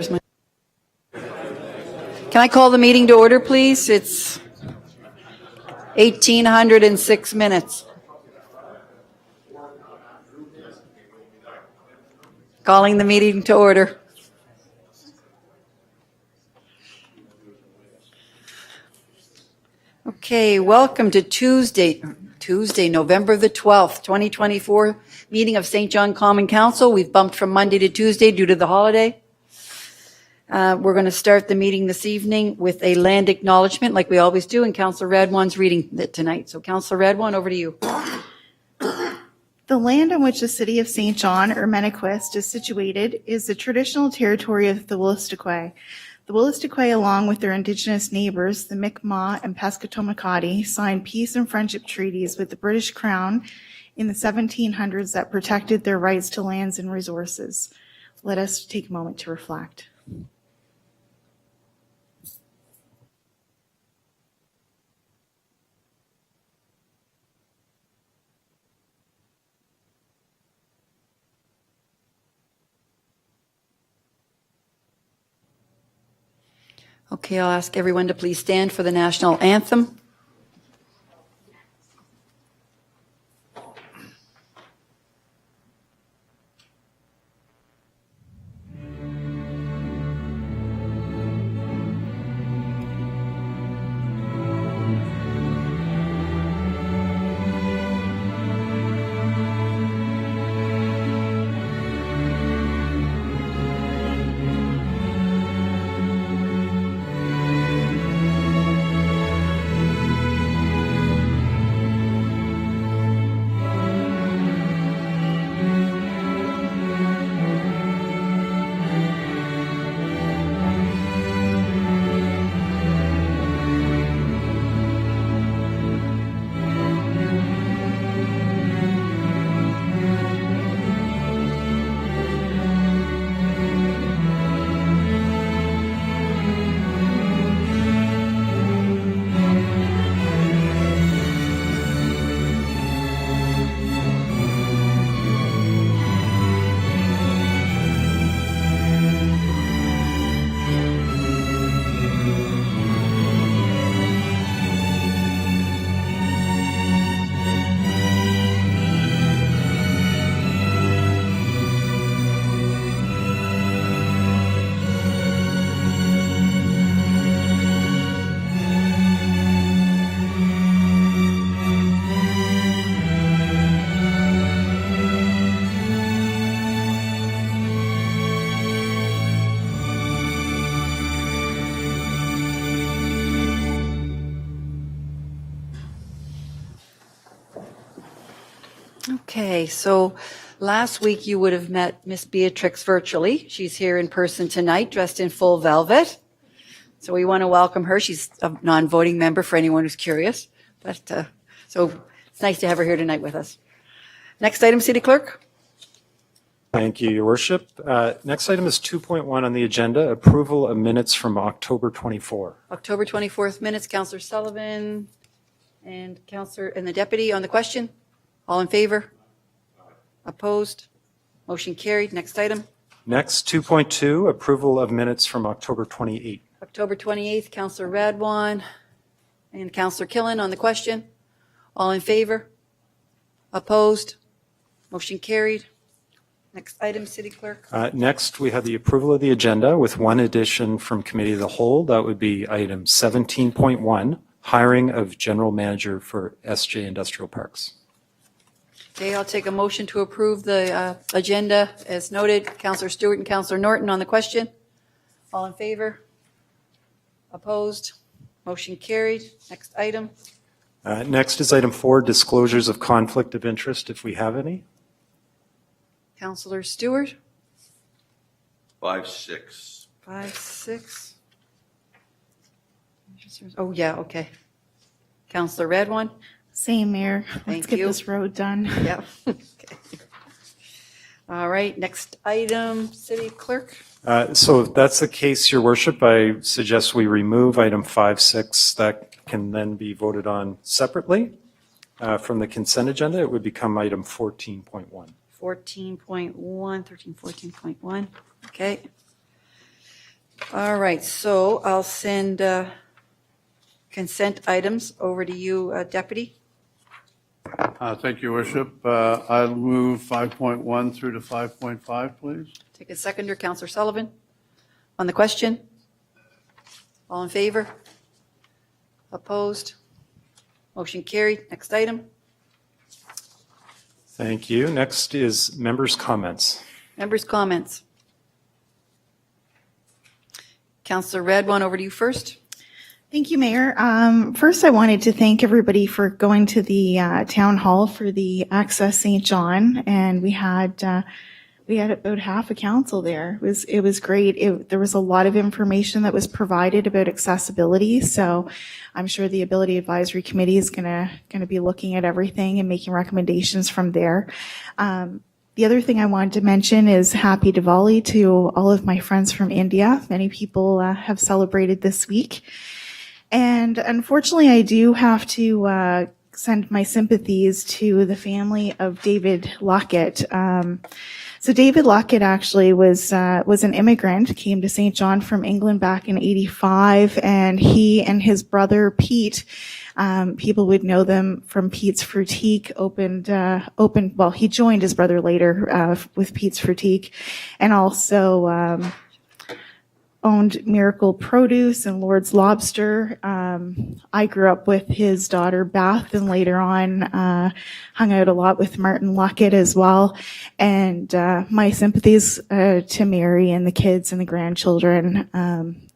Can I call the meeting to order, please? It's 1806 minutes. Calling the meeting to order. Okay, welcome to Tuesday, November the 12th, 2024, meeting of St. John Common Council. We've bumped from Monday to Tuesday due to the holiday. We're going to start the meeting this evening with a land acknowledgement like we always do, and Councillor Radwan's reading it tonight. So Councillor Radwan, over to you. The land on which the city of St. John, or Mennequist, is situated is the traditional territory of the Wolastoqey. The Wolastoqey, along with their indigenous neighbors, the Mi'kmaq and Pescatomakati, signed peace and friendship treaties with the British Crown in the 1700s that protected their rights to lands and resources. Let us take a moment to reflect. Okay, I'll ask everyone to please stand for the national anthem. Okay, so last week you would have met Miss Beatrix virtually. She's here in person tonight, dressed in full velvet. So we want to welcome her. She's a non-voting member for anyone who's curious. But so it's nice to have her here tonight with us. Next item, City Clerk. Thank you, Your Worship. Next item is 2.1 on the agenda, approval of minutes from October 24. October 24th minutes, Councillor Sullivan and the Deputy on the question. All in favor? Opposed? Motion carried. Next item. Next, 2.2, approval of minutes from October 28. October 28th, Councillor Radwan and Councillor Killen on the question. All in favor? Opposed? Motion carried. Next item, City Clerk. Next, we have the approval of the agenda with one addition from Committee of the Whole. That would be item 17.1, hiring of General Manager for SJ Industrial Parks. Okay, I'll take a motion to approve the agenda as noted. Councillor Stewart and Councillor Norton on the question. All in favor? Opposed? Motion carried. Next item. Next is item 4, disclosures of conflict of interest, if we have any. Councillor Stewart. 5-6. 5-6. Oh, yeah, okay. Councillor Radwan. Same, Mayor. Let's Thank get you. this road done. Yeah. Okay. All right, next item, City Clerk. So if that's the case, Your Worship, I suggest we remove item 5.6. That can then be voted on separately. From the consent agenda, it would become item 14.1. 14.1, 13, 14.1. Okay. All right, so I'll send consent items over to you, Deputy. Thank you, Worship. I'll move 5.1 through to 5.5, please. Take a seconder, Councillor Sullivan. On the question? All in favor? Opposed? Motion carried. Next item. Thank you. Next is members' comments. Members' comments. Councillor Radwan, over to you first. Thank you, Mayor. First, I wanted to thank everybody for going to the town hall for the Access St. John, and we had about half a council there. It was great. There was a lot of information that was provided about accessibility, so I'm sure the Ability Advisory Committee is gonna be looking at everything and making recommendations from there. The other thing I wanted to mention is Happy Diwali to all of my friends from India. Many people have celebrated this week. And unfortunately, I do have to send my sympathies to the family of David Lockett. So David Lockett actually was an immigrant, came to St. John from England back in '85, and he and his brother Pete, people would know them from Pete's Frutique, well, he joined his brother later with Pete's Frutique, and also owned Miracle Produce and Lord's Lobster. I grew up with his daughter Beth, and later on hung out a lot with Martin Lockett as well. And my sympathies to Mary and the kids and the grandchildren.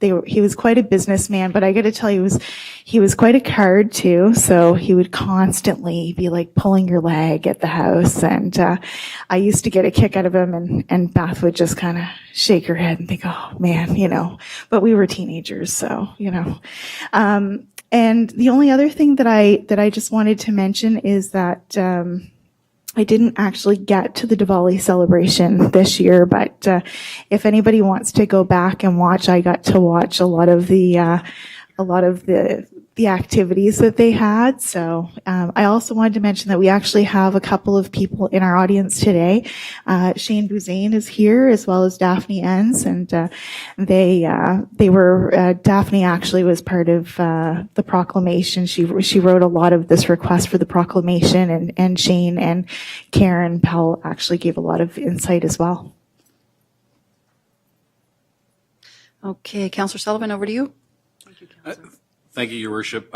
He was quite a businessman, but I got to tell you, he was quite a card too. So he would constantly be like pulling your leg at the house, and I used to get a kick out of him, and Beth would just kind of shake her head and think, oh man, but we were teenagers, so, and the only other thing that I just wanted to mention is that, I didn't actually get to the Diwali celebration this year, but, if anybody wants to go back and watch, I got to watch a lot of the activities that they had. So I also wanted to mention that we actually have a couple of people in our audience today. Shane Bouzane is here, as well as Daphne Enns, and they were Daphne actually was part of the proclamation. She wrote a lot of this request for the proclamation, and Shane and Karen Powell actually gave a lot of insight as well. Okay, Councillor Sullivan, over to you. Thank you, Your Worship.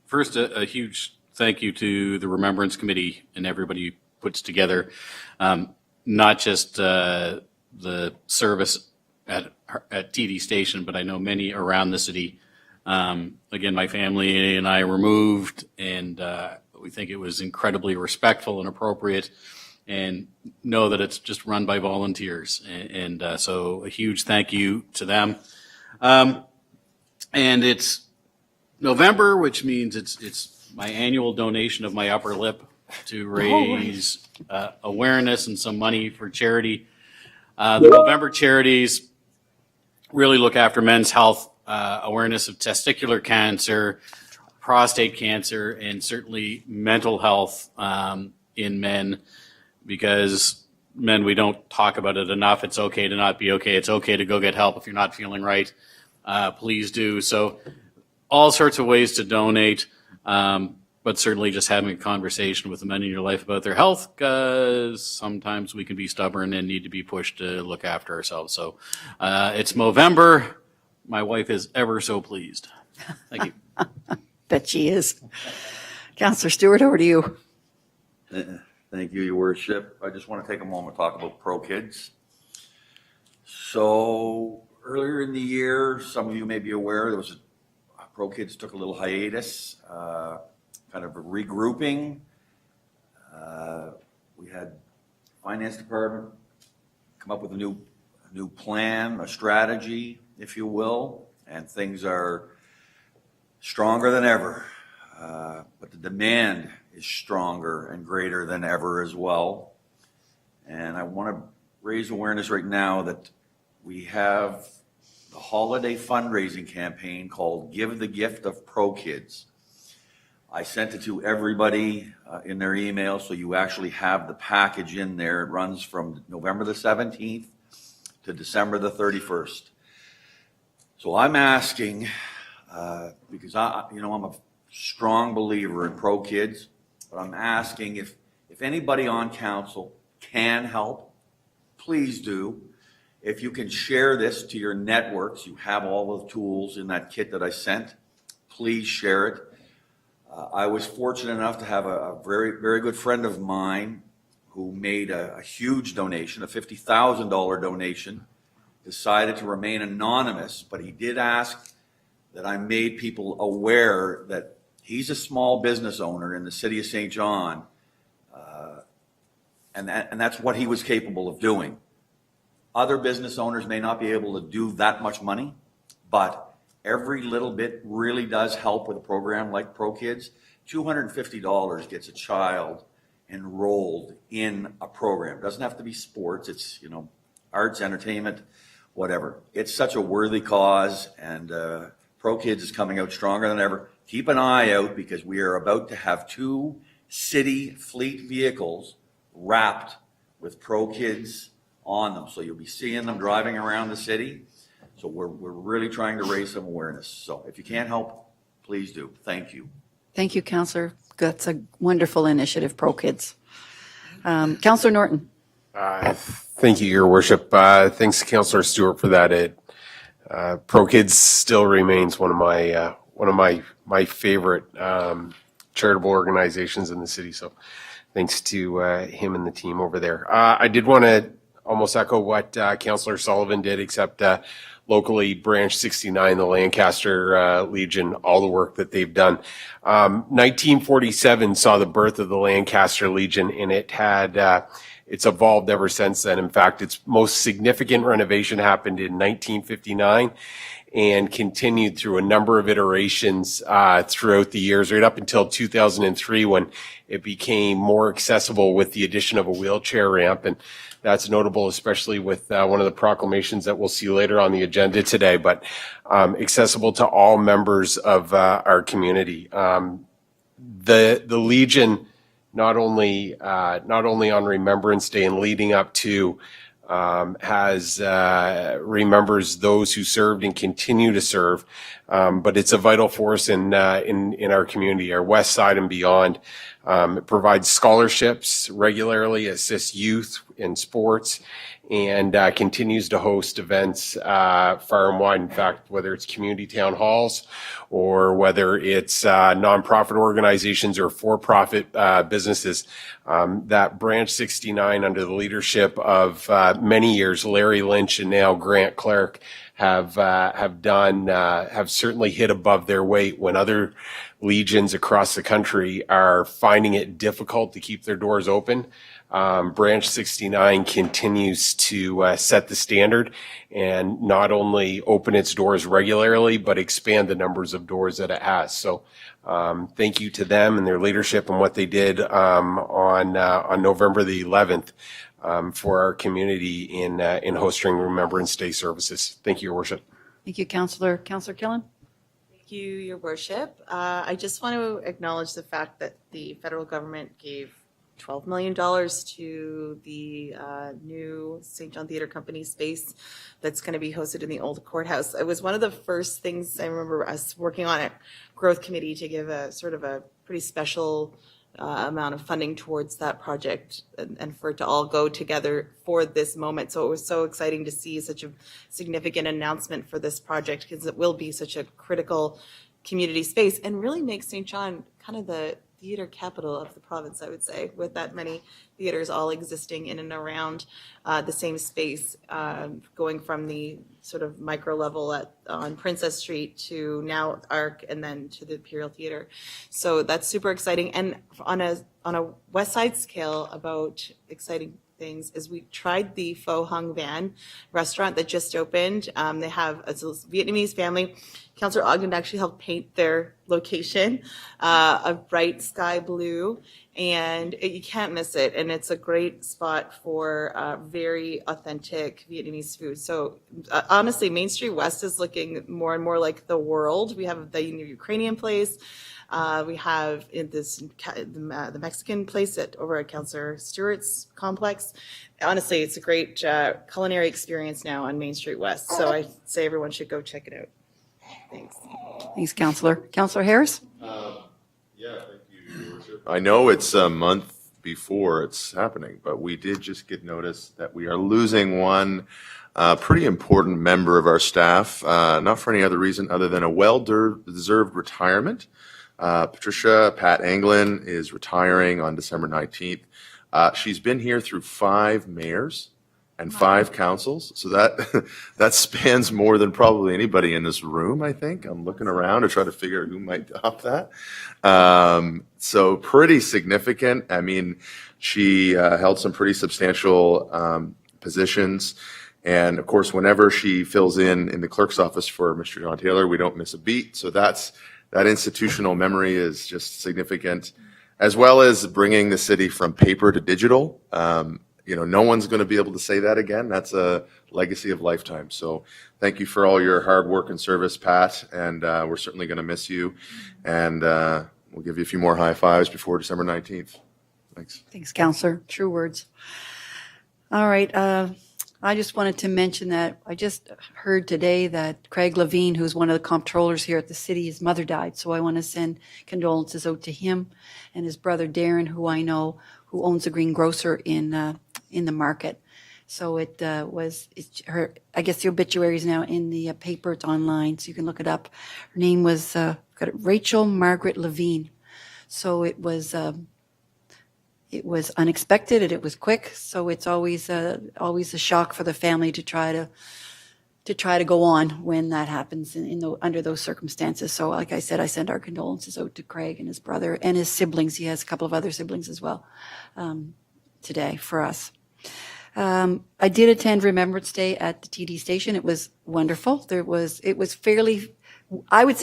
First, a huge thank you to the Remembrance Committee and everybody who puts together not just the service at TD Station, but I know many around the city. Again, my family and I were moved, and we think it was incredibly respectful and appropriate, and know that it's just run by volunteers. And so a huge thank you to them. And it's November, which means it's my annual donation of my upper lip to raise awareness and some money for charity. The November charities really look after men's health, awareness of testicular cancer, prostate cancer, and certainly mental health in men, because men, we don't talk about it enough. It's okay to not be okay. It's okay to go get help if you're not feeling right. Please do. So all sorts of ways to donate, but certainly just having a conversation with the men in your life about their health, because sometimes we can be stubborn and need to be pushed to look after ourselves. So it's Movember. My wife is ever so pleased. Thank you. Bet she is. Councillor Stewart, over to you. Thank you, Your Worship. I just want to take a moment to talk about Pro Kids. So earlier in the year, some of you may be aware, there was Pro Kids took a little hiatus, kind of a regrouping. We had finance department come up with a new plan, a strategy, if you will, and things are stronger than ever. But the demand is stronger and greater than ever as well. And I want to raise awareness right now that we have the holiday fundraising campaign called Give the Gift of Pro Kids. I sent it to everybody in their email, so you actually have the package in there. It runs from November the 17th to December the 31st. So I'm asking, because I'm a strong believer in pro kids, but I'm asking if anybody on council can help, please do. If you can share this to your networks, you have all the tools in that kit that I sent, please share it. I was fortunate enough to have a very, very good friend of mine who made a huge donation, a $50,000 donation, decided to remain anonymous, but he did ask that I made people aware that he's a small business owner in the city of St. John, and that's what he was capable of doing. Other business owners may not be able to do that much money, but every little bit really does help with a program like Pro Kids. $250 gets a child enrolled in a program. It doesn't have to be sports. It's, arts, entertainment, whatever. It's such a worthy cause, and Pro Kids is coming out stronger than ever. Keep an eye out, because we are about to have 2 city fleet vehicles wrapped with Pro Kids on them. So you'll be seeing them driving around the city. So we're really trying to raise some awareness. So if you can't help, please do. Thank you. Thank you, Councillor. That's a wonderful initiative, Pro Kids. Councillor Norton. Thank you, Your Worship. Thanks, Councillor Stewart, for that. Pro Kids still remains one of my favorite charitable organizations in the city. So, thanks to him and the team over there. I did want to almost echo what Councillor Sullivan did, except locally, Branch 69, the Lancaster Legion, all the work that they've done. 1947 saw the birth of the Lancaster Legion, and it's evolved ever since then. In fact, its most significant renovation happened in 1959 and continued through a number of iterations throughout the years, right up until 2003, when it became more accessible with the addition of a wheelchair ramp. And that's notable, especially with one of the proclamations that we'll see later on the agenda today, but accessible to all members of our community. The Legion, not only on Remembrance Day and leading up to, remembers those who served and continue to serve, but it's a vital force in our community, our west side and beyond. It provides scholarships regularly, assists youth in sports, and continues to host events far and wide. In fact, whether it's community town halls or whether it's nonprofit organizations or for-profit businesses, that Branch 69, under the leadership of many years, Larry Lynch and now Grant Clark, have certainly hit above their weight when other legions across the country are finding it difficult to keep their doors open. Branch 69 continues to set the standard and not only open its doors regularly, but expand the numbers of doors that it has. So thank you to them and their leadership and what they did on November the 11th for our community in hosting Remembrance Day services. Thank you, Your Worship. Thank you, Councillor. Councillor Killen? Thank you, Your Worship. I just want to acknowledge the fact that the federal government gave $12 million to the new St. John Theatre Company space that's going to be hosted in the old courthouse. It was one of the first things I remember us working on at Growth Committee to give a sort of a pretty special amount of funding towards that project and for it to all go together for this moment. So it was so exciting to see such a significant announcement for this project, because it will be such a critical community space and really make St. John kind of the theater capital of the province, I would say, with that many theaters all existing in and around the same space, going from the sort of micro level on Princess Street to now Arc and then to the Imperial Theater. So that's super exciting. And on a West Side scale, about exciting things is we tried the Pho Hung Van restaurant that just opened. They have a Vietnamese family. Councillor Ogden actually helped paint their location a bright sky blue, and you can't miss it. And it's a great spot for very authentic Vietnamese food. So honestly, Main Street West is looking more and more like the world. We have the Ukrainian place. We have in the Mexican place over at Councillor Stewart's complex. Honestly, it's a great culinary experience now on Main Street West. So I say everyone should go check it out. Thanks. Thanks, Councillor. Councillor Harris? Yeah, thank you, Your Worship. I know it's a month before it's happening, but we did just get notice that we are losing one pretty important member of our staff, not for any other reason other than a well-deserved retirement. Patricia Pat Anglin is retiring on December 19th. She's been here through 5 mayors and 5 councils, so that spans more than probably anybody in this room, I think. I'm looking around to try to figure out who might top that. So pretty significant. I mean, she held some pretty substantial positions. And of course, whenever she fills in the clerk's office for Mr. John Taylor, we don't miss a beat. So that institutional memory is just significant, as well as bringing the city from paper to digital. No one's going to be able to say that again. That's a legacy of lifetime. So thank you for all your hard work and service, Pat. And we're certainly going to miss you. And we'll give you a few more high fives before December 19th. Thanks. Thanks, Councillor. True words. All right. I just wanted to mention that I just heard today that Craig Levine, who's one of the comptrollers here at the city, his mother died. So I want to send condolences out to him and his brother Darren, who I know, who owns a green grocer in the market. So I guess the obituary is now in the paper. It's online, so you can look it up. Her name was Rachel Margaret Levine. So it was unexpected and it was quick. So it's always a shock for the family to try to go on when that happens under those circumstances. So like I said, I send our condolences out to Craig and his brother and his siblings. He has a couple of other siblings as well today for us. I did attend Remembrance Day at the TD station. It was wonderful. I would say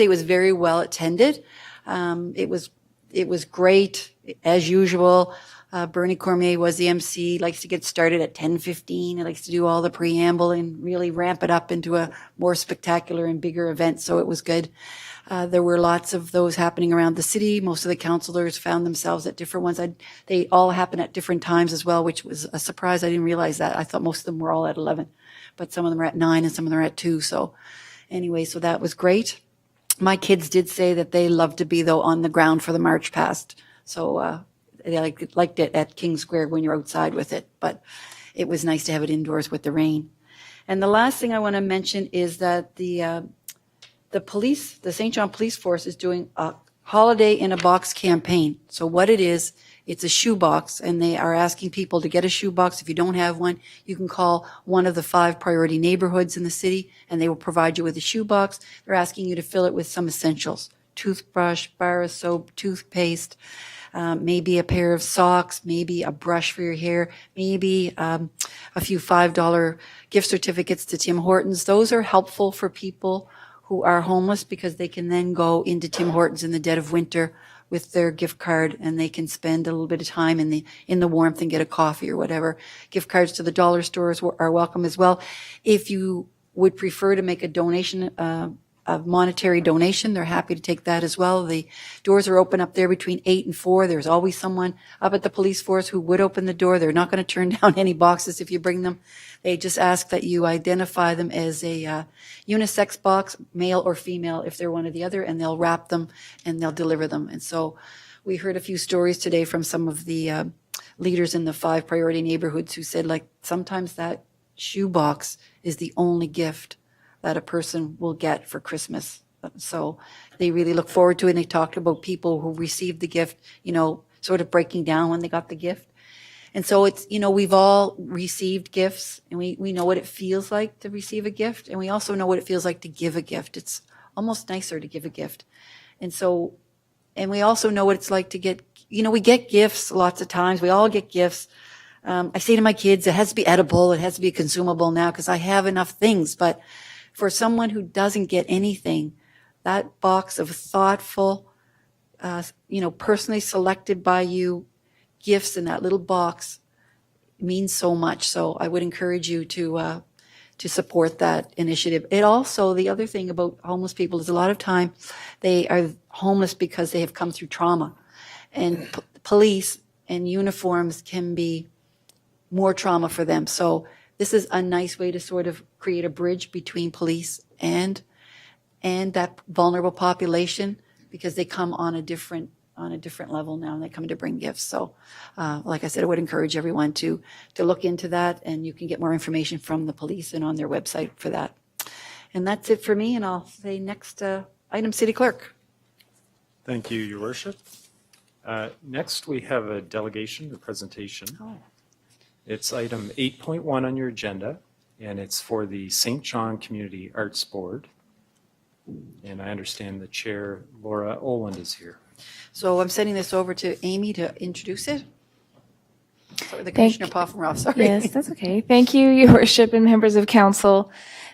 it was very well attended. It was great as usual. Bernie Cormier was the MC, likes to get started at 10:15. He likes to do all the preamble and really ramp it up into a more spectacular and bigger event. So it was good. There were lots of those happening around the city. Most of the councillors found themselves at different ones. They all happen at different times as well, which was a surprise. I didn't realize that. I thought most of them were all at 11, but some of them are at 9 and some of them are at 2. So anyway, so that was great. My kids did say that they loved to be, though, on the ground for the march past. So they liked it at King Square when you're outside with it, but it was nice to have it indoors with the rain. And the last thing I want to mention is that the St. John Police Force is doing a Holiday in a Box campaign. So what it is, it's a shoebox, and they are asking people to get a shoebox. If you don't have one, you can call one of the 5 priority neighborhoods in the city, and they will provide you with a shoebox. They're asking you to fill it with some essentials: toothbrush, bar of soap, toothpaste, maybe a pair of socks, maybe a brush for your hair, maybe a few $5 gift certificates to Tim Hortons. Those are helpful for people who are homeless because they can then go into Tim Hortons in the dead of winter with their gift card, and they can spend a little bit of time in the warmth and get a coffee or whatever. Gift cards to the dollar stores are welcome as well. If you would prefer to make a donation, a monetary donation, they're happy to take that as well. The doors are open up there between 8 and 4. There's always someone up at the police force who would open the door. They're not going to turn down any boxes if you bring them. They just ask that you identify them as a unisex box, male or female, if they're one or the other, and they'll wrap them and they'll deliver them. And so we heard a few stories today from some of the leaders in the 5 priority neighborhoods who said, like, sometimes that shoebox is the only gift that a person will get for Christmas. So they really look forward to it. And they talked about people who received the gift, sort of breaking down when they got the gift. And so it's, we've all received gifts, and we know what it feels like to receive a gift. And we also know what it feels like to give a gift. It's almost nicer to give a gift. And we also know what it's like to get, we get gifts lots of times. We all get gifts. I say to my kids, it has to be edible. It has to be consumable now because I have enough things. But for someone who doesn't get anything, that box of thoughtful, personally selected by you gifts in that little box means so much. So I would encourage you to to support that initiative. It also, the other thing about homeless people is a lot of time they are homeless because they have come through trauma. And police and uniforms can be more trauma for them. So this is a nice way to sort of create a bridge between police and that vulnerable population, because they come on a different level now, and they come to bring gifts. So, like I said, I would encourage everyone to look into that, and you can get more information from the police and on their website for that. And that's it for me, and I'll say next item, City Clerk. Thank you, Your Worship. Next, we have a delegation or presentation. Oh. It's item 8.1 on your agenda, and it's for the St. John Community Arts Board. And I understand the chair, Laura Oland, is here. So I'm sending this over to Amy to introduce it. Sorry, the Commissioner Poffenroff, sorry. Yes, that's okay. Thank you, Your Worship and members of council.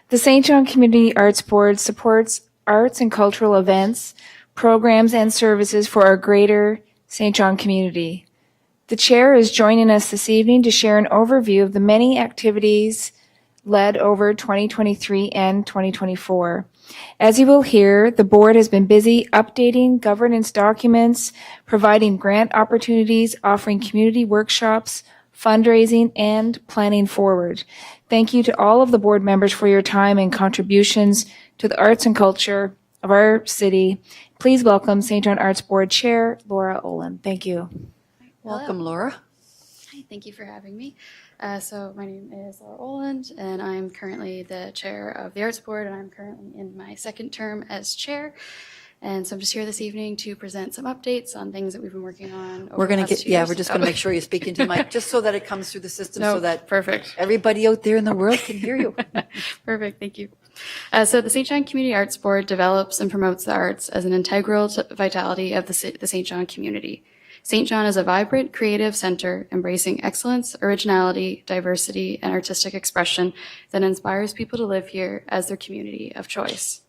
The St. John Community Arts Board supports arts and cultural events, programs, and services for our greater St. John community. The chair is joining us this evening to share an overview of the many activities led over 2023 and 2024. As you will hear, the board has been busy updating governance documents, providing grant opportunities, offering community workshops, fundraising, and planning forward. Thank you to all of the board members for your time and contributions to the arts and culture of our city. Please welcome St. John Arts Board Chair Laura Olin. Thank you. Welcome, Laura. Hi, thank you for having me. So my name is Laura Oland, and I'm currently the chair of the Arts Board, and I'm currently in my second term as chair. And so I'm just here this evening to present some updates on things that we've been working on over We're going the to last get, 2 yeah, years. we're just going to make sure you speak into the mic, just so that it comes through the system, No, so that perfect. everybody out there in the world can hear you. Perfect, thank you. So the St. John Community Arts Board develops and promotes the arts as an integral to vitality of the St. John community. St. John is a vibrant, creative center embracing excellence, originality, diversity, and artistic expression that inspires people to live here as their community of choice.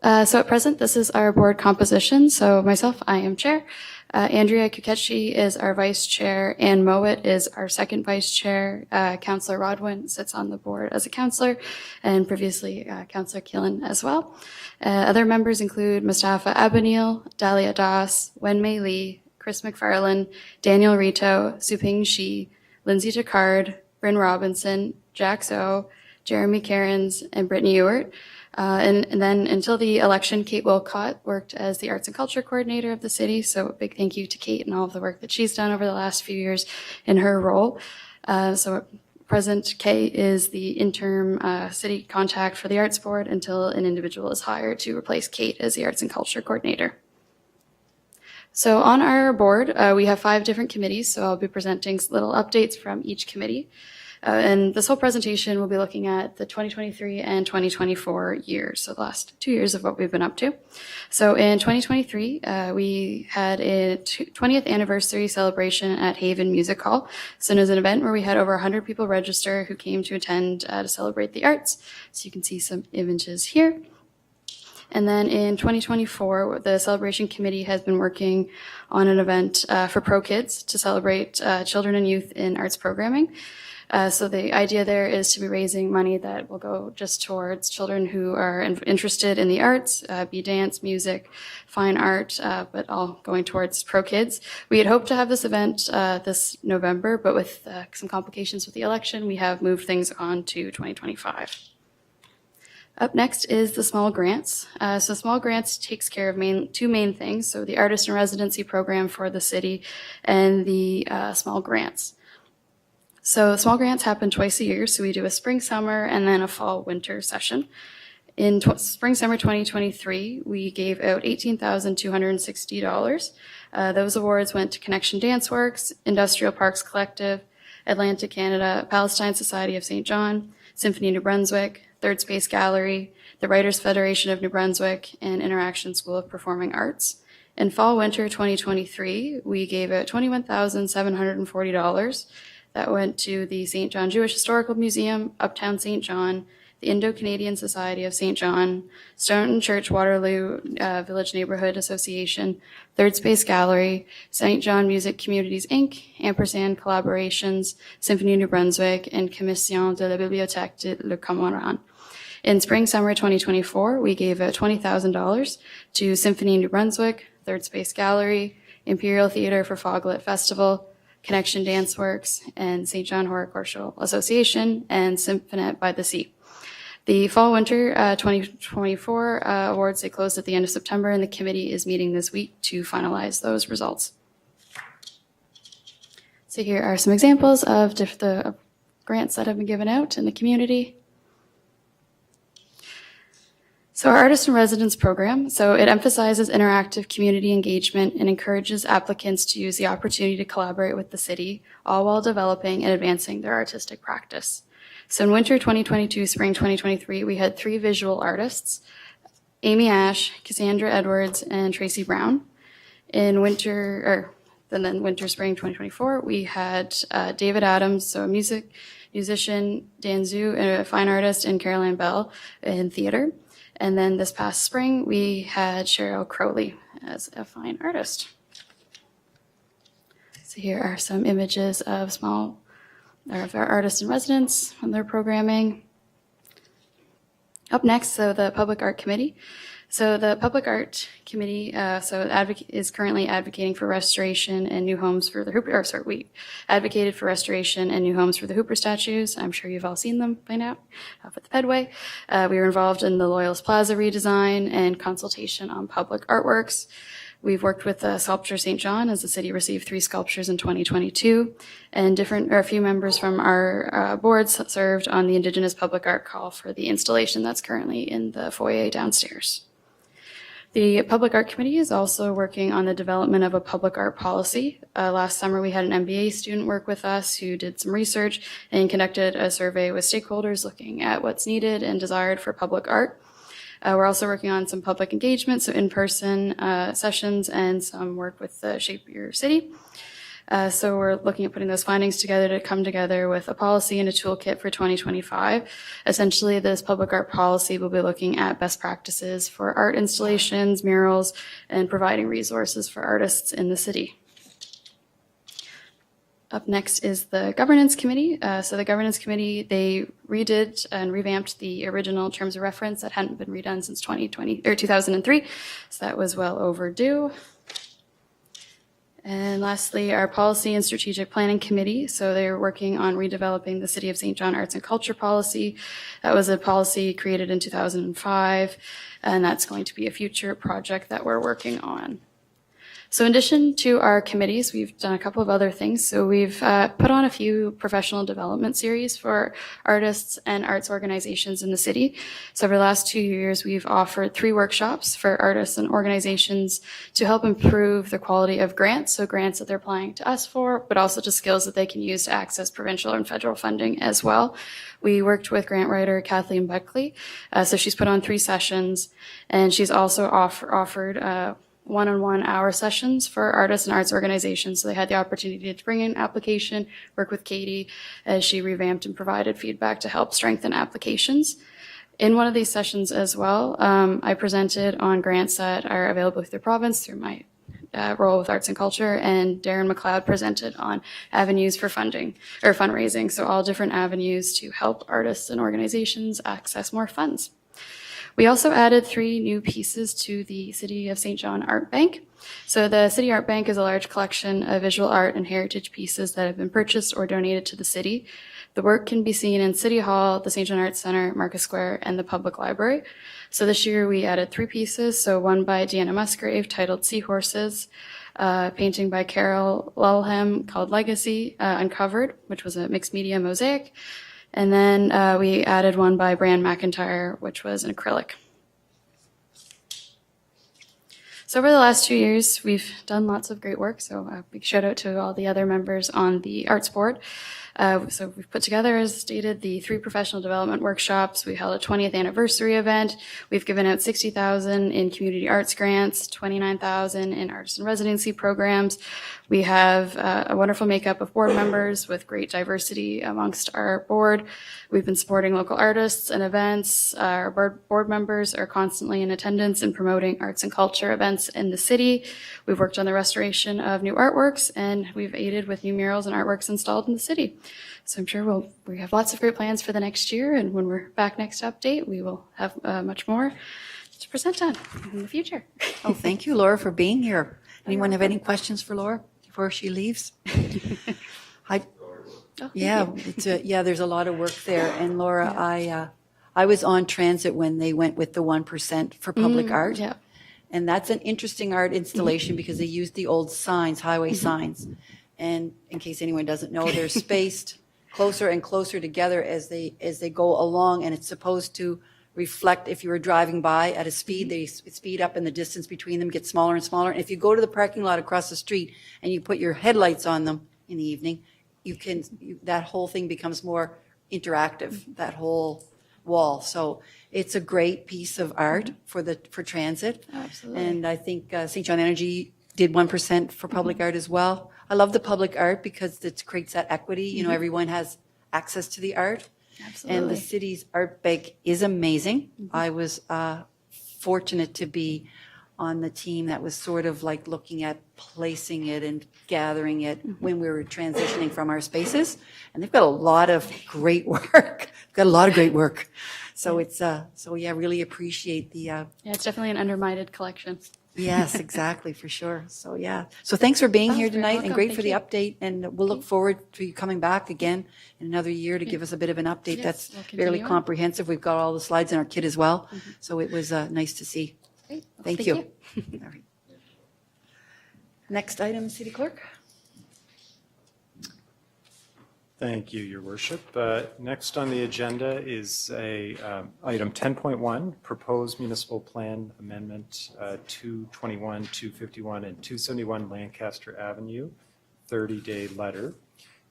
So at present, this is our board composition. So myself, I am chair. Andrea Kukechi is our vice chair. Ann Mowat is our second vice chair. Councillor Rodwin sits on the board as a councillor, and previously Councillor Keelan as well. Other members include Mustafa Abanil, Dahlia Das, Wenmei Lee, Chris McFarlane, Daniel Rito, Suping Shi, Lindsay Jacquard, Bryn Robinson, Jack Zoe, Jeremy Cairns, and Brittany Ewart. And then until the election, Kate Wilcott worked as the Arts and Culture Coordinator of the city. So a big thank you to Kate and all of the work that she's done over the last few years in her role. So at present, Kate is the interim city contact for the Arts Board until an individual is hired to replace Kate as the Arts and Culture Coordinator. So on our board, we have 5 different committees. So I'll be presenting little updates from each committee. And this whole presentation will be looking at the 2023 and 2024 years, so the last 2 years of what we've been up to. So in 2023, we had a 20th anniversary celebration at Haven Music Hall. So it was an event where we had over 100 people register who came to attend to celebrate the arts. So you can see some images here. And then in 2024, the celebration committee has been working on an event for Pro Kids to celebrate children and youth in arts programming. So the idea there is to be raising money that will go just towards children who are interested in the arts, be dance, music, fine art, but all going towards Pro Kids. We had hoped to have this event this November, but with some complications with the election, we have moved things on to 2025. Up next is the small grants. So small grants takes care of 2 main things. So the artist in residency program for the city and the small grants. So small grants happen twice a year. So we do a spring, summer, and then a fall, winter session. In spring, summer 2023, we gave out $18,260. Those awards went to Connection Dance Works, Industrial Parks Collective, Atlantic Canada, Palestine Society of St. John, Symphony New Brunswick, Third Space Gallery, the Writers Federation of New Brunswick, and Interaction School of Performing Arts. In fall, winter 2023, we gave out $21,740. That went to the St. John Jewish Historical Museum, Uptown St. John, the Indo-Canadian Society of St. John, Stone Church Waterloo Village Neighborhood Association, Third Space Gallery, St. John Music Communities, Inc., Ampersand Collaborations, Symphony New Brunswick, and Commission de la Bibliothèque de Le Cormoran. In spring-summer 2024, we gave $20,000 to Symphony New Brunswick, Third Space Gallery, Imperial Theatre for Foglit Festival, Connection Dance Works, and St. John Horticultural Association, and Symphonette by the Sea. The fall-winter 2024 awards, they closed at the end of September, and the committee is meeting this week to finalize those results. So here are some examples of the grants that have been given out in the community. So our Artist in Residence program, so it emphasizes interactive community engagement and encourages applicants to use the opportunity to collaborate with the city, all while developing and advancing their artistic practice. So in winter 2022, spring 2023, we had 3 visual artists, Amy Ash, Cassandra Edwards, and Tracy Brown. In winter, spring 2024, we had David Adams, so a musician, Dan Zhu, a fine artist, and Caroline Bell in theater. And then this past spring, we had Cheryl Crowley as a fine artist. So here are some images of our artists in residence and their programming. Up next, so the Public Art Committee. So the Public Art Committee is currently advocating for restoration and new homes for the Hooper, we advocated for restoration and new homes for the Hooper statues. I'm sure you've all seen them by now up at the Pedway. We were involved in the Loyalist Plaza redesign and consultation on public artworks. We've worked with Sculpture St. John as the city received 3 sculptures in 2022, and a few members from our boards served on the Indigenous Public Art Call for the installation that's currently in the foyer downstairs. The Public Art Committee is also working on the development of a public art policy. Last summer, we had an MBA student work with us who did some research and conducted a survey with stakeholders looking at what's needed and desired for public art. We're also working on some public engagement, so in-person sessions and some work with the Shape Your City. So we're looking at putting those findings together to come together with a policy and a toolkit for 2025. Essentially, this public art policy will be looking at best practices for art installations, murals, and providing resources for artists in the city. Up next is the Governance Committee. So the Governance Committee, they redid and revamped the original terms of reference that hadn't been redone since 2003. So that was well overdue. And lastly, our Policy and Strategic Planning Committee. So they're working on redeveloping the City of St. John Arts and Culture Policy. That was a policy created in 2005, and that's going to be a future project that we're working on. So in addition to our committees, we've done a couple of other things. So we've put on a few professional development series for artists and arts organizations in the city. So over the last 2 years, we've offered 3 workshops for artists and organizations to help improve the quality of grants, so grants that they're applying to us for, but also to skills that they can use to access provincial and federal funding as well. We worked with grant writer Kathleen Buckley. So she's put on 3 sessions, and she's also offered one-on-one hour sessions for artists and arts organizations. So they had the opportunity to bring in application, work with Katie as she revamped and provided feedback to help strengthen applications. In one of these sessions as well, I presented on grants that are available through the province through my role with arts and culture, and Darren McLeod presented on avenues for funding or fundraising. So all different avenues to help artists and organizations access more funds. We also added 3 new pieces to the City of St. John Art Bank. So the City Art Bank is a large collection of visual art and heritage pieces that have been purchased or donated to the city. The work can be seen in City Hall, the St. John Arts Center, Marcus Square, and the Public Library. So this year we added 3 pieces. So one by Deanna Musgrave titled Seahorses, painting by Carol Lulham called Legacy, Uncovered, which was a mixed media mosaic. And then we added one by Bran McIntyre, which was an acrylic. So over the last 2 years, we've done lots of great work. So a big shout out to all the other members on the Arts Board. So we've put together, as stated, the 3 professional development workshops. We held a 20th anniversary event. We've given out $60,000 in community arts grants, $29,000 in artist and residency programs. We have a wonderful makeup of board members with great diversity amongst our board. We've been supporting local artists and events. Our board members are constantly in attendance and promoting arts and culture events in the city. We've worked on the restoration of new artworks, and we've aided with new murals and artworks installed in the city. So I'm sure we have lots of great plans for the next year, and when we're back next to update, we will have much more to present on in the future. Oh, thank you, Laura, for being here. Anyone have any questions for Laura before she leaves? Yeah, there's a lot of work there. And Laura, I was on transit when they went with the 1% for public art. Yeah. And that's an interesting art installation because they used the old signs, highway signs. And in case anyone doesn't know, they're spaced closer and closer together as they go along, and it's supposed to reflect if you were driving by at a speed, they speed up and the distance between them gets smaller and smaller. And if you go to the parking lot across the street and you put your headlights on them in the evening, that whole thing becomes more interactive, that whole wall. So it's a great piece of art for transit. Absolutely. And I think St. John Energy did 1% for public art as well. I love the public art because it creates that equity. You know, everyone has access to the art. Absolutely. And the city's art bag is amazing. I was fortunate to be on the team that was sort of like looking at placing it and gathering it when we were transitioning from our spaces. And they've got a lot of great work. So it's, really appreciate the, Yeah, it's definitely an undermined collection. yes, exactly, for sure. So, yeah. So thanks for being here you're tonight and welcome. great Thank for the you. update. And we'll look forward to you coming back again in another year to give us a bit of an update. Yes, That's we'll fairly continue on. comprehensive. We've got all the slides in our kit as well. So it was nice to see. Great. Well, Thank you. All right. Next item, City Clerk. Thank you, Your Worship. Next on the agenda is item 10.1, Proposed Municipal Plan Amendment 221, 251, and 271 Lancaster Avenue, 30-day letter.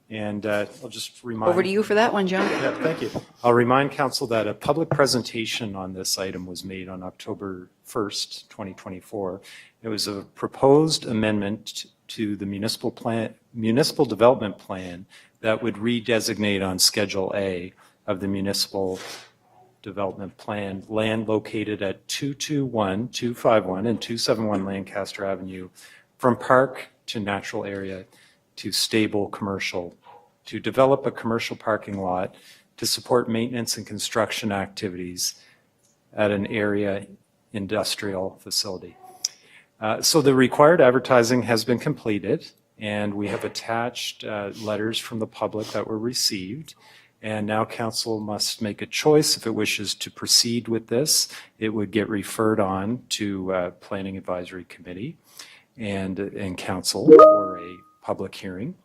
And I'll just remind... Over to you for that one, John. Yeah, thank you. I'll remind council that a public presentation on this item was made on October 1st, 2024. It was a proposed amendment to the municipal development plan that would redesignate on Schedule A of the municipal development plan land located at 221, 251, and 271 Lancaster Avenue from park to natural area to stable commercial, to develop a commercial parking lot to support maintenance and construction activities at an area industrial facility. So the required advertising has been completed, and we have attached letters from the public that were received. And now council must make a choice if it wishes to proceed with this. It would get referred on to Planning Advisory Committee and council for a public hearing,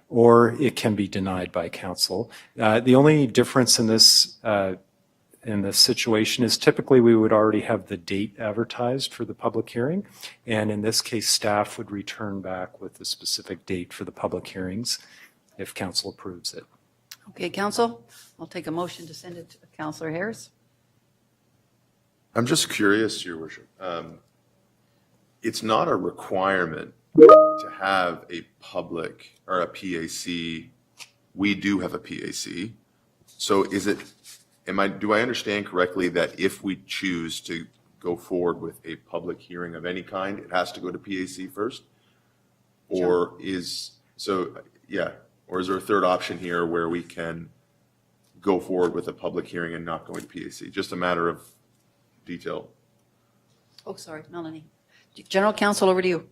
or it can be denied by council. The only difference in this situation is typically we would already have the date advertised for the public hearing. And in this case, staff would return back with the specific date for the public hearings if council approves it. Okay, council, I'll take a motion to send it to Councillor Harris. I'm just curious, Your Worship. It's not a requirement to have a public or a PAC. We do have a PAC. So is it, do I understand correctly that if we choose to go forward with a public hearing of any kind, it has to go to PAC first? Or is there a third option here where we can go forward with a public hearing and not go into PAC? Just a matter of detail. Oh, sorry, Melanie. General Counsel, over to you.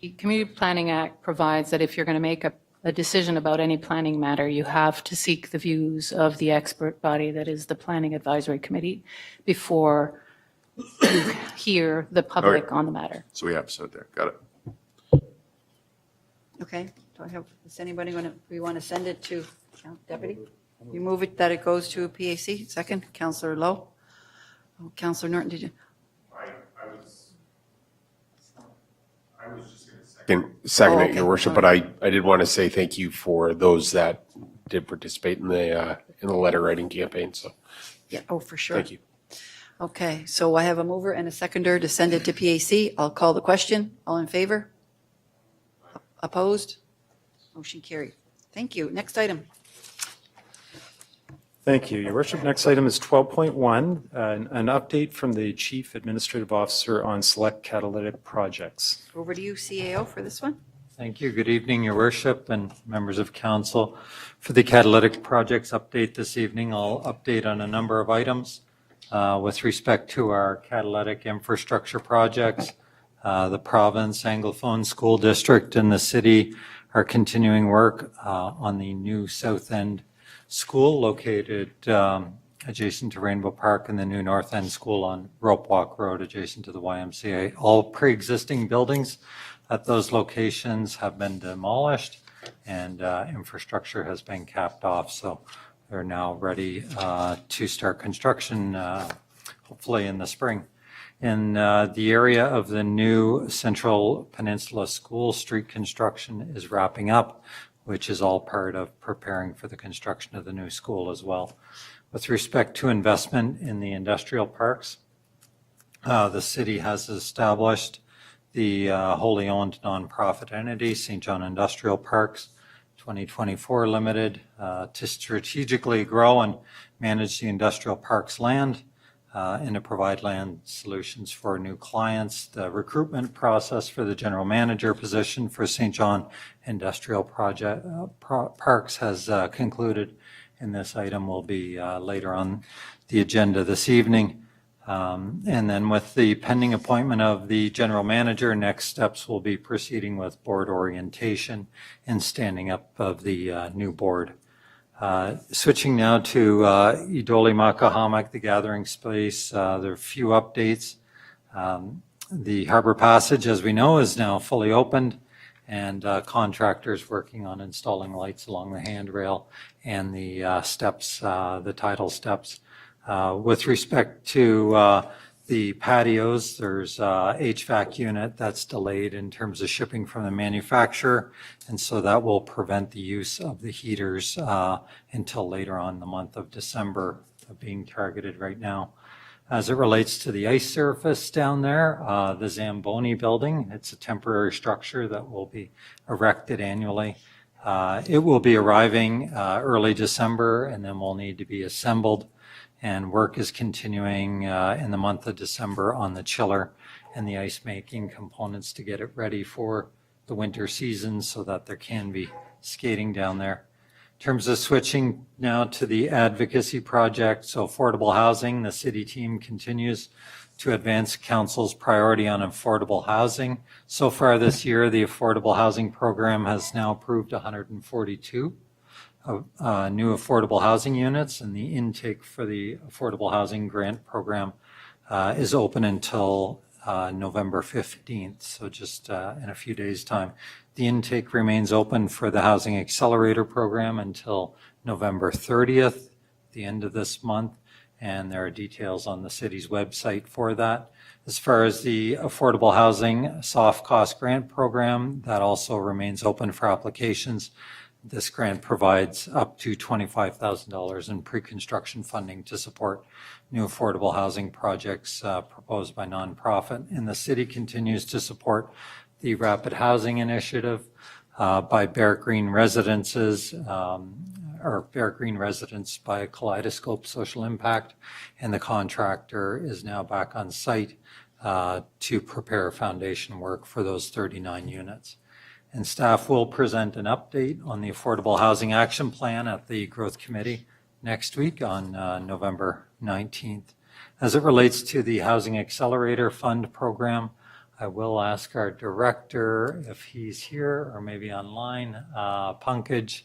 The Community Planning Act provides that if you're going to make a decision about any planning matter, you have to seek the views of the expert body that is the Planning Advisory Committee before you hear the public on the matter. So we have to start there. Got it. Okay, is anybody we want to send it to Deputy? You move it that it goes to a PAC. Second, Councillor Lowe. Oh, Councillor Norton, did you? I was just going to second it, okay. Your Worship, but I did want to say thank you for those that did participate in the letter writing campaign. So Yeah, oh, for sure. thank you. Okay, so I have a mover and a seconder to send it to PAC. I'll call the question. All in favor? Opposed? Motion carried. Thank you. Next item. Thank you, Your Worship. Next item is 12.1, an update from the Chief Administrative Officer on select catalytic projects. Over to you, CAO, for this one. Thank you. Good evening, Your Worship and members of council. For the catalytic projects update this evening, I'll update on a number of items with respect to our catalytic infrastructure projects. The province, Anglophone School District, and the city are continuing work on the new South End School located adjacent to Rainbow Park, and the new North End School on Rope Walk Road adjacent to the YMCA. All pre-existing buildings at those locations have been demolished and infrastructure has been capped off. So they're now ready to start construction, hopefully in the spring. In the area of the new Central Peninsula School, street construction is wrapping up, which is all part of preparing for the construction of the new school as well. With respect to investment in the industrial parks, the city has established the wholly owned nonprofit entity, St. John Industrial Parks 2024 Limited, to strategically grow and manage the industrial parks land and to provide land solutions for new clients. The recruitment process for the general manager position for St. John Industrial Parks has concluded, and this item will be later on the agenda this evening. And then with the pending appointment of the general manager, next steps will be proceeding with board orientation and standing up of the new board. Switching now to Idoli Makahamak, the gathering space, there are a few updates. The Harbor Passage, as we know, is now fully opened, and contractors working on installing lights along the handrail and the steps, the tidal steps. With respect to the patios, there's HVAC unit that's delayed in terms of shipping from the manufacturer, and so that will prevent the use of the heaters until later on in the month of December, being targeted right now. As it relates to the ice surface down there, the Zamboni building, it's a temporary structure that will be erected annually. It will be arriving early December, and then will need to be assembled. And work is continuing in the month of December on the chiller and the ice making components to get it ready for the winter season so that there can be skating down there. In terms of switching now to the advocacy project, so affordable housing, the city team continues to advance council's priority on affordable housing. So far this year, the affordable housing program has now approved 142 new affordable housing units, and the intake for the affordable housing grant program is open until November 15th, so just in a few days' time. The intake remains open for the Housing Accelerator program until November 30th, the end of this month, and there are details on the city's website for that. As far as the affordable housing soft cost grant program, that also remains open for applications. This grant provides up to $25,000 in pre-construction funding to support new affordable housing projects proposed by nonprofit. And the city continues to support the Rapid Housing Initiative by Bear Green Residences, or Bear Green Residents by Kaleidoscope Social Impact. And the contractor is now back on site to prepare foundation work for those 39 units. And staff will present an update on the Affordable Housing Action Plan at the Growth Committee next week on November 19th. As it relates to the Housing Accelerator Fund program, I will ask our director if he's here or maybe online, Pankaj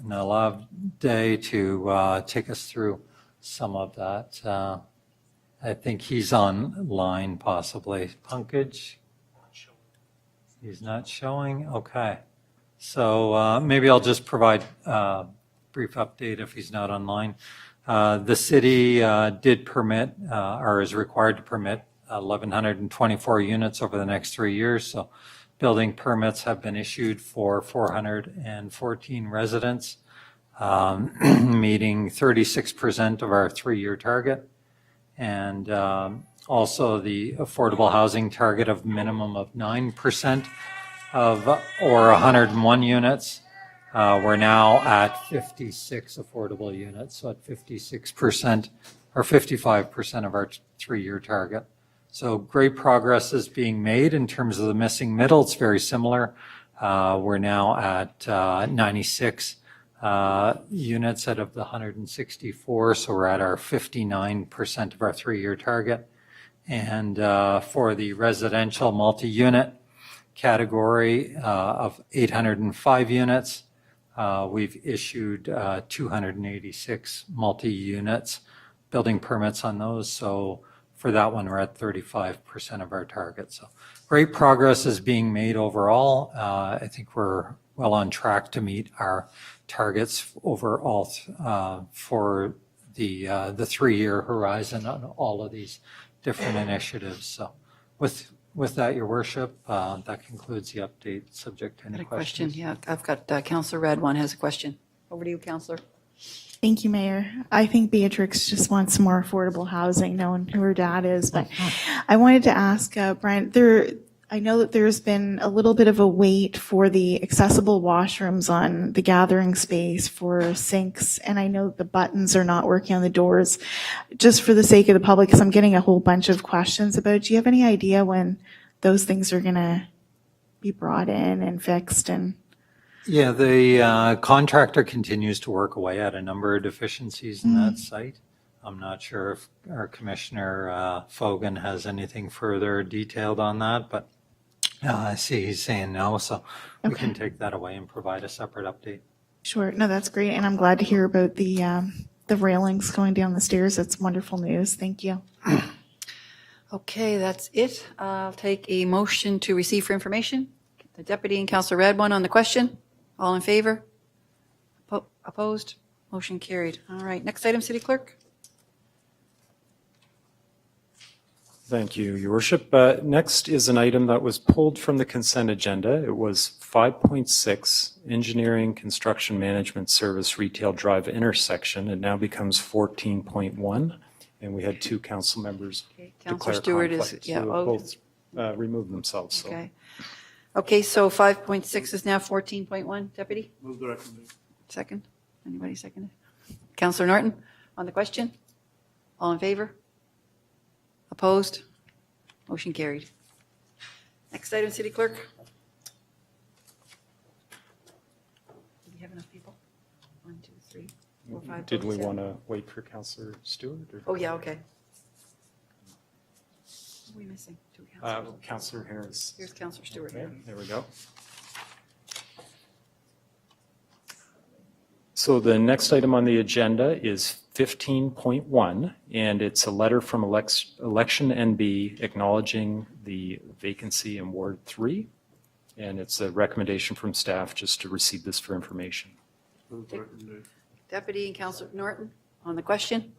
Nalavde, to take us through some of that. I think he's online possibly. Pankaj? He's not showing? Okay. So maybe I'll just provide a brief update if he's not online. The city did permit or is required to permit 1,124 units over the next 3 years. So building permits have been issued for 414 residents, meeting 36% of our 3-year target. and also the affordable housing target of minimum of 9% of, or 101 units. We're now at 56 affordable units, so at 56% or 55% of our 3-year target. So great progress is being made in terms of the missing middle. It's very similar. We're now at 96 units out of the 164, so we're at our 59% of our 3-year target. And for the residential multi-unit category of 805 units, we've issued 286 multi-units, building permits on those. So for that one, we're at 35% of our target. So great progress is being made overall. I think we're well on track to meet our targets overall for the 3-year horizon on all of these different initiatives. So with that, Your Worship, that concludes the update. Subject to any Got a question? questions. Yeah, I've got Councillor Radwan has a question. Over to you, Councillor. Thank you, Mayor. I think Beatrix just wants more affordable housing, knowing who her dad is. But I wanted to ask Brent, I know that there's been a little bit of a wait for the accessible washrooms on the gathering space for sinks, and I know the buttons are not working on the doors. Just for the sake of the public, because I'm getting a whole bunch of questions about it, do you have any idea when those things are going to be brought in and fixed? And Yeah, the contractor continues to work away at a number of deficiencies in that site. I'm not sure if our Commissioner Fogan has anything further detailed on that, but I see he's saying no, so we can take that away and provide a separate update. sure, no, that's great, and I'm glad to hear about the railings going down the stairs. That's wonderful news. Thank you. Okay, that's it. I'll take a motion to receive for information. The Deputy and Councillor Radwan on the question. All in favor? Opposed? Motion carried. All right, next item, City Clerk. Thank you, Your Worship. Next is an item that was pulled from the consent agenda. It was 5.6, Engineering Construction Management Service Retail Drive Intersection. It now becomes 14.1, and we had 2 council members Councillor declare Stewart is, conflict. yeah, So both removed themselves. So. Okay. Okay, so 5.6 is now 14.1, Deputy? Move the recommendation. Second? Anybody second it? Councillor Norton on the question? All in favor? Opposed? Motion carried. Next item, City Clerk. Do we have enough people? 1, 2, 3, 4, 5. Did we 7. want to wait for Councillor Stewart? Or? Oh, yeah, okay. What are we missing? 2 councillors. Councillor Harris. Here's Councillor Stewart. Okay, there we go. So the next item on the agenda is 15.1, and it's a letter from Election NB acknowledging the vacancy in Ward 3, and it's a recommendation from staff just to receive this for information. Move the recommendation. Deputy and Councillor Norton on the question.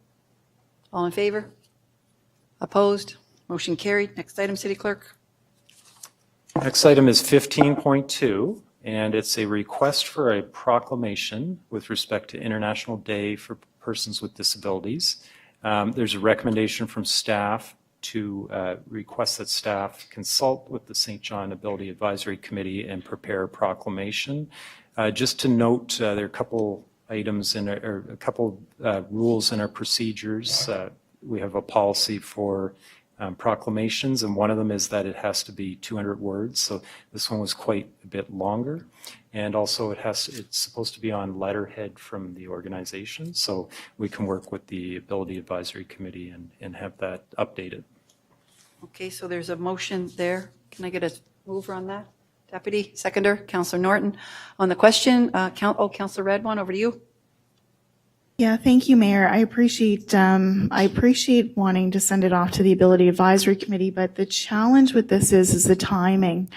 All in favor? Opposed? Motion carried. Next item, City Clerk. Next item is 15.2, and it's a request for a proclamation with respect to International Day for Persons with Disabilities. There's a recommendation from staff to request that staff consult with the St. John Ability Advisory Committee and prepare a proclamation. Just to note, there are a couple items in or a couple rules in our procedures. We have a policy for proclamations, and one of them is that it has to be 200 words. So this one was quite a bit longer, and also it's supposed to be on letterhead from the organization, so we can work with the Ability Advisory Committee and have that updated. Okay, so there's a motion there. Can I get a mover on that? Deputy, seconder, Councillor Norton on the question. Councillor Radwan, over to you. Yeah, thank you, Mayor. I appreciate wanting to send it off to the Ability Advisory Committee, but the challenge with this is the timing.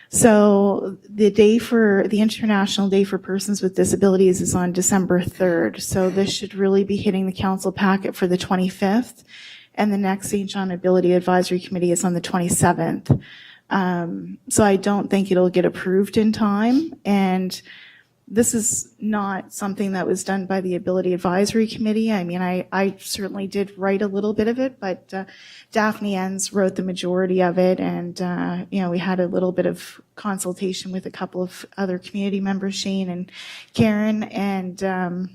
So the International Day for Persons with Disabilities is on December 3rd. So this should really be hitting the council packet for the 25th. And the next St. John Ability Advisory Committee is on the 27th. So I don't think it'll get approved in time. And this is not something that was done by the Ability Advisory Committee. I mean, I certainly did write a little bit of it, but Daphne Enns wrote the majority of it. And, we had a little bit of consultation with a couple of other community members, Shane and Karen. And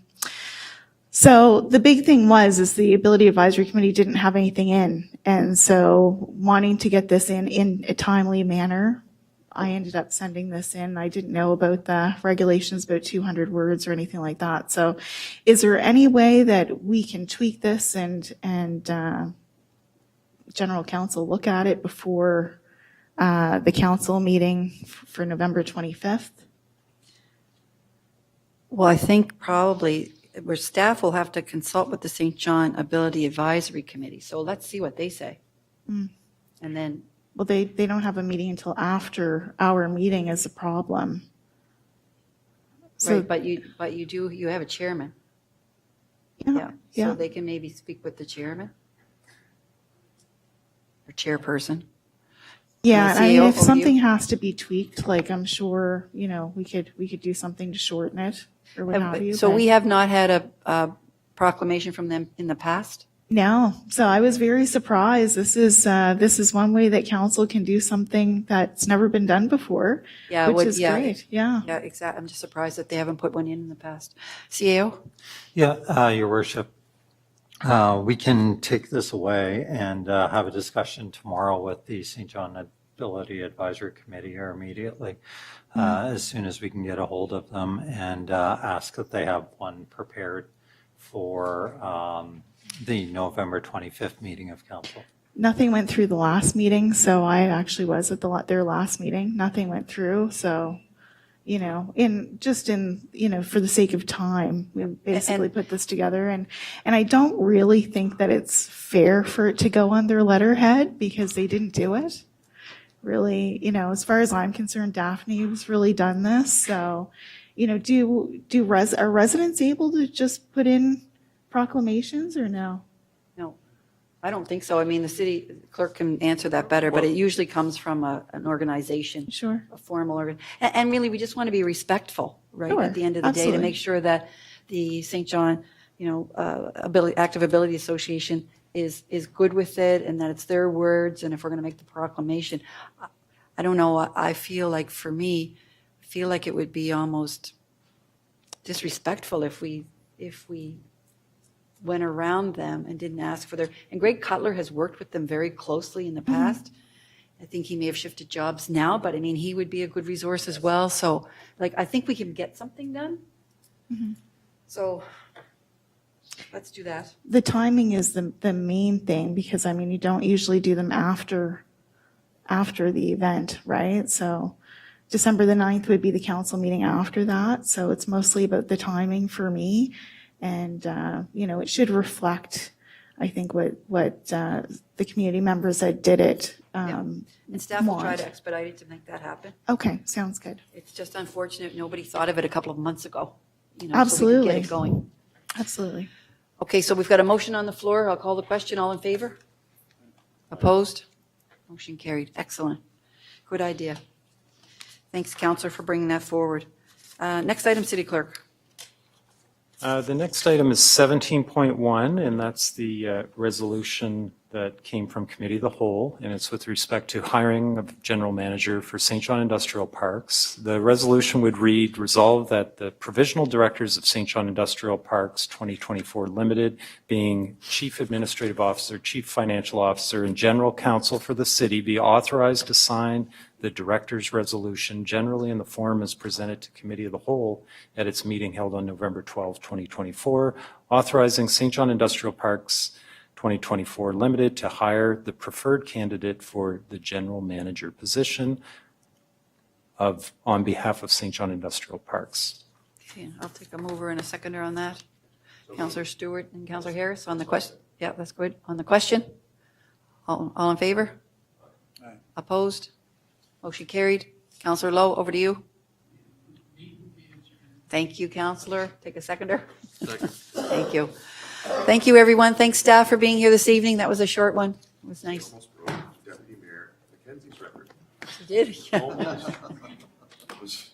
so the big thing is the Ability Advisory Committee didn't have anything in. And so wanting to get this in a timely manner, I ended up sending this in. I didn't know about the regulations about 200 words or anything like that. So is there any way that we can tweak this and General Counsel look at it before the council meeting for November 25th? Well, I think probably where staff will have to consult with the St. John Ability Advisory Committee. So let's see what they say. Mm. And then, Well, they don't have a meeting until after our meeting is a problem. So, right, but you have a chairman. yeah. So they can maybe speak with the chairman or chairperson. Yeah, And I mean, CEO if over something you. has to be tweaked, like I'm sure, we could do something to shorten it or what have you. So but- we have not had a proclamation from them in the past? No, so I was very surprised. This is one way that council can do something that's never been done before, Yeah, which is great. Yeah. Yeah, exactly. I'm just surprised that they haven't put one in the past. CAO? Yeah, Your Worship, we can take this away and have a discussion tomorrow with the St. John Ability Advisory Committee or immediately, as soon as we can get a hold of them and ask that they have one prepared for the November 25th meeting of council. Nothing went through the last meeting, so I actually was at their last meeting. Nothing went through, so, for the sake of time, we basically put this together. And I don't really think that it's fair for it to go on their letterhead because they didn't do it. Really, as far as I'm concerned, Daphne has really done this. So, are residents able to just put in proclamations or no? No, I don't think so. I mean, the city clerk can answer that better, but it usually comes from an organization. Sure. A formal organ. And really, we just want to be respectful, right? Sure, At the end of the day, to absolutely. make sure that the St. John, Active Ability Association is good with it and that it's their words. And if we're going to make the proclamation, I don't know. I feel like for me, it would be almost disrespectful if we went around them and didn't ask for and Greg Cutler has worked with them very closely in the past. I think he may have shifted jobs now, but I mean, he would be a good resource as well. So I think we can get something done. So let's do that. The timing is the main thing because, I mean, you don't usually do them after the event, right? So December the 9th would be the council meeting after that. So it's mostly about the timing for me. And, it should reflect, I think, what the community members that did it And staff will try want. to expedite it to make that happen. Okay, sounds good. It's just unfortunate nobody thought of it a couple of months ago. So we could Absolutely. get it going. Absolutely. Okay, so we've got a motion on the floor. I'll call the question. All in favor? Opposed? Motion carried. Excellent. Good idea. Thanks, Councillor, for bringing that forward. Next item, City Clerk. The next item is 17.1, and that's the resolution that came from Committee of the Whole, and it's with respect to hiring of general manager for St. John Industrial Parks. The resolution would read, resolve that the provisional directors of St. John Industrial Parks 2024 Limited, being Chief Administrative Officer, Chief Financial Officer, and General Counsel for the city, be authorized to sign the director's resolution generally in the form as presented to Committee of the Whole at its meeting held on November 12, 2024, authorizing St. John Industrial Parks 2024 Limited to hire the preferred candidate for the general manager position on behalf of St. John Industrial Parks. Okay, I'll take a mover and a seconder on that. Councillor Stewart and Councillor Harris on the question. Yeah, that's good. On the question? All in favor? Opposed? Motion carried. Councillor Lowe, over to you. Thank you, Councillor. Take a seconder. Thank you. Thank you, everyone. Thanks, staff, for being here this evening. That was a short one. It was nice. Almost broke Deputy Mayor Mackenzie's record. You did? Yeah. Almost. It was